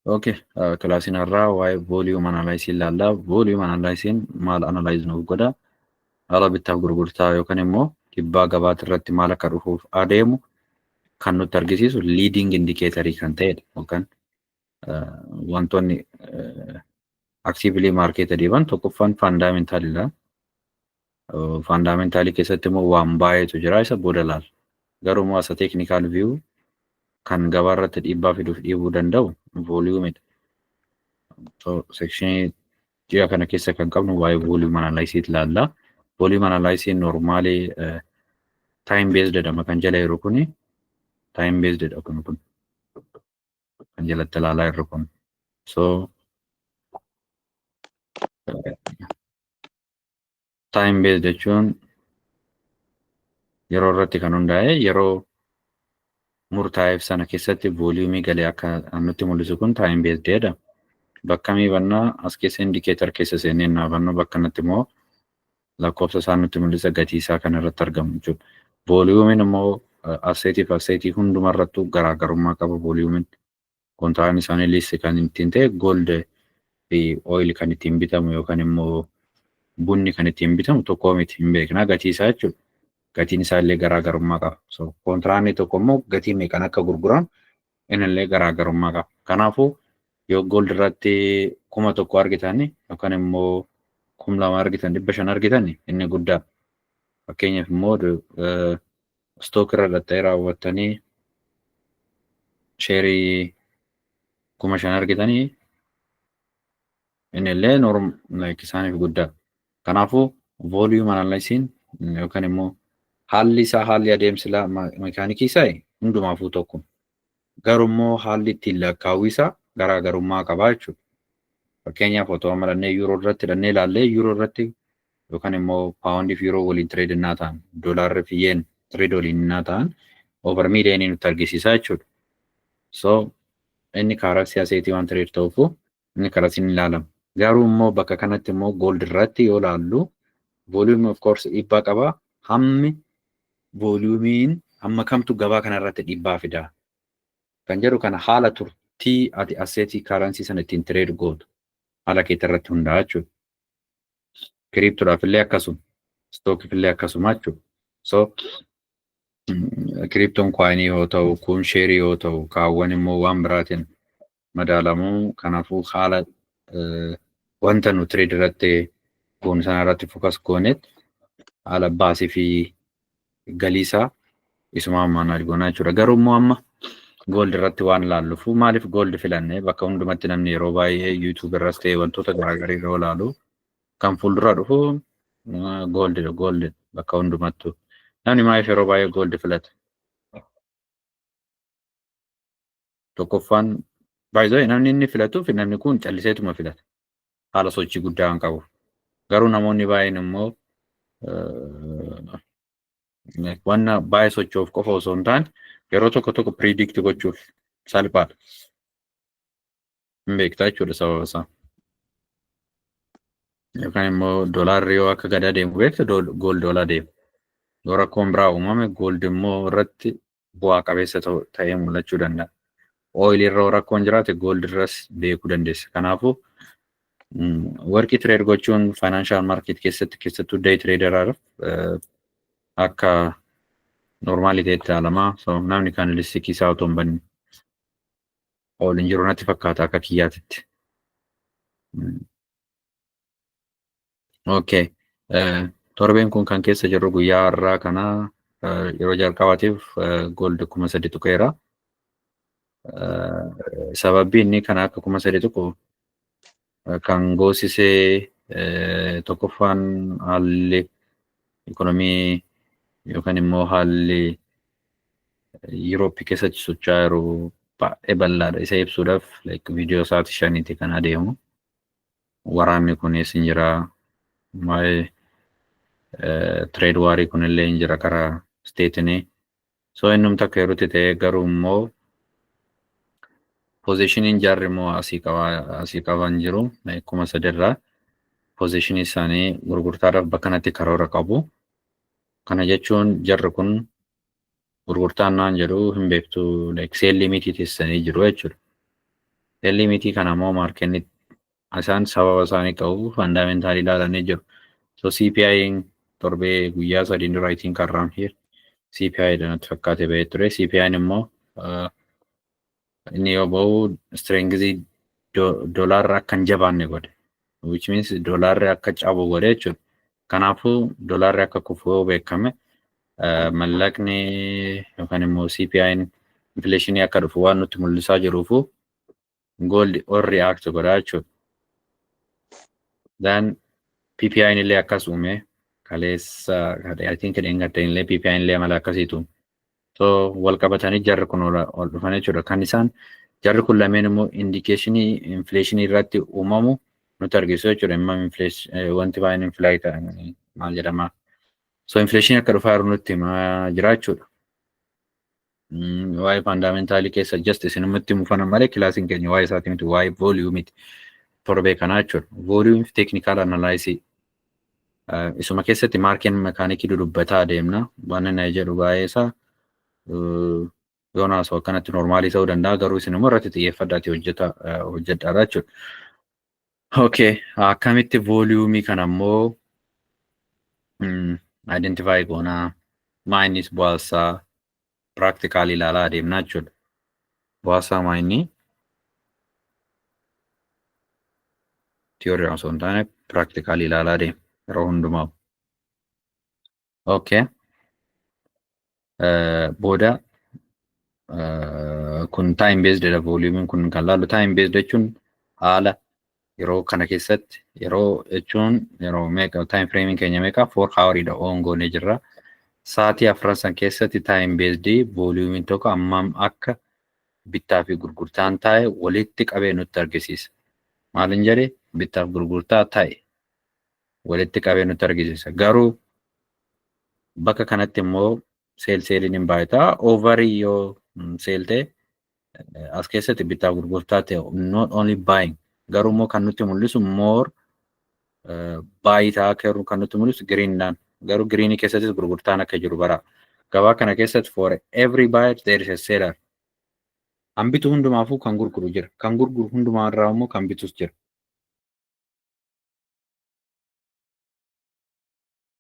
Okay, kilaasiin irraa waa'ee volume analysis ilaalla. Volume analysis maal analyze nuuf godha? Haala bittaaf gurgurtaa yookaan immoo dhiibbaa gabaat irratti maal akka dhufuuf adeemu kan nutti argisiisu leading indicatorii kan ta'edha. Yookaan wantoonni actively market deeman tokkoffaan fundamentaalidha. Fundamentaalii keessatti immoo waan baay'eetu jira isa booda laal. Garuu as a technical view kan gabaa irratti dhiibbaa fiduuf dhiibuu danda'u volumeidha. So section ji'a kana keessa kan qabnu waa'ee volume analysis ilaalla. Volume analysis normally time based jedhama kan jala jiru kuni time based jedha kun kan jalatti ilaalaa jirru kun. So time based jechuun yeroo irratti kan hundaa'e yeroo murtaa'eef sana keessatti volume galee akka nutti mul'isu kun time based jedha. Bakka miibannaa as keessa indicator keessa seenee naafannu bakka natti immoo lakkoofsa isaa nutti mul'isa gatii isaa kan irratti argamu jechuudha. Volumein immoo asseetii hunduma irrattuu garaagarummaa qaba volumein. Kontiraan isaanii listi kan ittiin ta'e gold fi oil kan ittiin bitamu yookaan immoo bunni kan ittiin bitamu tokko miti hin beekna gatii isaa jechuudha. Gatiin isaa illee garaagarummaa qaba. So kontiraanni tokko immoo gatii meeqaan akka gurguramu innillee garaagarummaa qaba. Kanaafuu yoo gold irratti 1,000 argitan yookaan immoo 2,000 argitan 500 argitan inni guddaa. Fakkeenyaaf immoo stook irra dhattee raawwattanii sheerii 5,000 argitanii innillee isaaniif guddaa. Kanaafuu volume analysis yookaan immoo haalli isaa haalli adeemsa mekaanikii isaa hundumaafuu tokko. Garuu immoo haalli ittiin lakkaa'uu isaa garaagarummaa qabaa jechuudha. Fakkeenyaaf otoo amalannee yuuroo irratti hidhannee ilaallee yuuroo irratti yookaan immoo paawundii fi yuuroo waliin tireed innaa ta'an doolaarri fi yeen tireed waliin innaa ta'an over miiliyoonii nutti argisiisaa jechuudha. So inni karaa siyaaseetii waan tireed ta'uufu inni karaa siin ilaalama. Garuu immoo bakka kanatti immoo gold irratti yoo ilaallu volume of course dhiibbaa qabaa. Hammi volumiin hamma kamtu gabaa kana irratti dhiibbaa fidaa. Kan jedhu kana haala turtii ati asseetii karansii sana ittiin tireed gootu haala keetti irratti hundaa'a jechuudha. Kiriiptoodhaaf illee akkasuma, stookiif illee akkasuma jechuudha. So kiriiptoon kwaayinii yoo ta'u, kun sheerii yoo ta'u, kaawwan immoo waan biraatiin madaalamuu. Kanaafuu haala wanta nu tireed irratti goonu sana irratti fokas goonetti haala baasii fi galiisaa isumaan maanaaj goonaa jechuudha. Garuu immoo amma gold irratti waan ilaalluuf maaliif gold filanne bakka hundumatti namni yeroo baay'ee YouTube irras ta'e wantoota garaagaraa yeroo ilaalu kan fuuldura dhufu gold bakka hundumattu. Namni maaliif yeroo baay'ee gold filata? Tokkoffaan baay'ee namni inni filatuuf namni kun calliseetuma filata. Haala sochii guddaa kan qabu. Garuu namoonni baay'een immoo wanna baay'ee socho'uuf qofa osoo hin taane yeroo tokko predict gochuuf salphaadha. Hin beektaa jechuudha sababa isaa. Yookaan immoo doolaarri yoo akka gad adeemu beekta gold ol adeema. Yoo rakkoon biraa uumame gold immoo irratti bu'aa qabeessa ta'ee mul'achuu danda'a. Oil irra rakkoon jiraate gold irras beekuu dandeessa. Kanaafuu warqii trade gochuun financial market keessattuu day traderaadhaaf akka normaalii ta'etti ilaalamaa. So namni kan listikii isaa otoo hin banne ol hin jiru natti fakkaata akka kiyyaatitti. Okay. Torbeen kun kan keessa jirru guyyaa har'aa kana yeroo jalqabaatiif gold 3,000 tuqeera. Sababni inni kana akka 3,000 tuqu kan goosisee tokkoffaan haalli ikonomii yookaan immoo haalli Yurooppii keessatti socho'aa jiru baay'ee bal'aadha. Isa ibsuudhaaf viidiyoo sa'aatii 5 kan adeemu. Waraanni kunis hin jira. Trade waarii kunillee hin jira karaa steetinii. So innumti akka yerootti ta'e garuu immoo pozishiniin jarri immoo asii qaban jiru. 3,000 irraa pozishinii isaanii gurgurtaadhaaf bakka kanatti karoora qabu. Kana jechuun jarri kun gurgurtaan naan jedhu hin beektu seellii mitii teessanii jiru jechuudha. Limitii kana immoo maarkenni isaan sababa isaanii ta'uu fundamentaalii ilaalanii jiru. So CPI'n torbee guyyaa sadii dura itiin karraan here CPI natti fakkaate bahee ture. CPI'n immoo inni yoo ba'u strengthii doolaarra akka hin jabaanne godhe. Which means doolaarri akka cabu godhe jechuudha. Kanaafuu doolaarri akka kufu beekame mallaqni yookaan immoo CPI'n infleeshinii akka dhufu waan nutti mul'isaa jiruufu gold or react godha jechuudha. Then PPI'n illee akkas uume kaleessa I think dheengadda illee PPI'n illee mala akkasiitu. So wal qabatanii jarri kun ol dhufan jechuudha. Kan isaan jarri kun lameen immoo indikeeshinii infleeshinii irratti uumamu nuti argisu jechuudha. Imma wanti baay'een inflaayit maal jedhama. So infleeshinii akka dhufaa jiru nutti himaa jira jechuudha. Waa'ee fundamentaalii keessa just isinumatti mufana malee kilaasiin keenya waa'ee isaatii miti waa'ee vooliyuumiti torbee kanaa jechuudha. Vooliyuum teeknikaal analaayisii isuma keessatti maarkeen mekaanikii dudubbataa adeemna. Waan inni jedhu baay'ee isaa yoonaas akkanatti normaalii ta'uu danda'a garuu isin immoo irratti xiyyeeffadhaati hojjedhaadha jechuudha. Okay, akkamitti vooliyuumii kana immoo identify goonaa maayinis bu'aasaa practical ilaalaa adeemnaa jechuudha. Bu'aasaa maayinii theory osoo hin taane practical ilaalaa adeemna yeroo hundumaa. Okay. Booda kun time based dha volume kun kan laalu time based jechuun haala yeroo kana keessatti yeroo jechuun yeroo meeqa time framing keenya meeqa 4 hour dha ongoone jirra. Sa'aatii afran san keessatti time based volume tokko ammam akka bittaa fi gurgurtaan taa'e walitti qabee nutti argisiisa. Maalin jedhe bittaaf gurgurtaa taa'e walitti qabee nutti argisiisa. Garuu bakka kanatti immoo seeliin hin baay'ata. Overii yoo seelte as keessatti bittaaf gurgurtaa ta'e not only buying garuu immoo kan nutti mul'isu more baay'itaa akka jiru kan nutti mul'isu greenidhaan. Garuu greenii keessattis gurgurtaan akka jiru bara. Gabaa kana keessatti for every buyer there is a seller. Kan bitu hundumaafuu kan gurguru jira. Kan gurguru hundumaa irraa immoo kan bitus jira.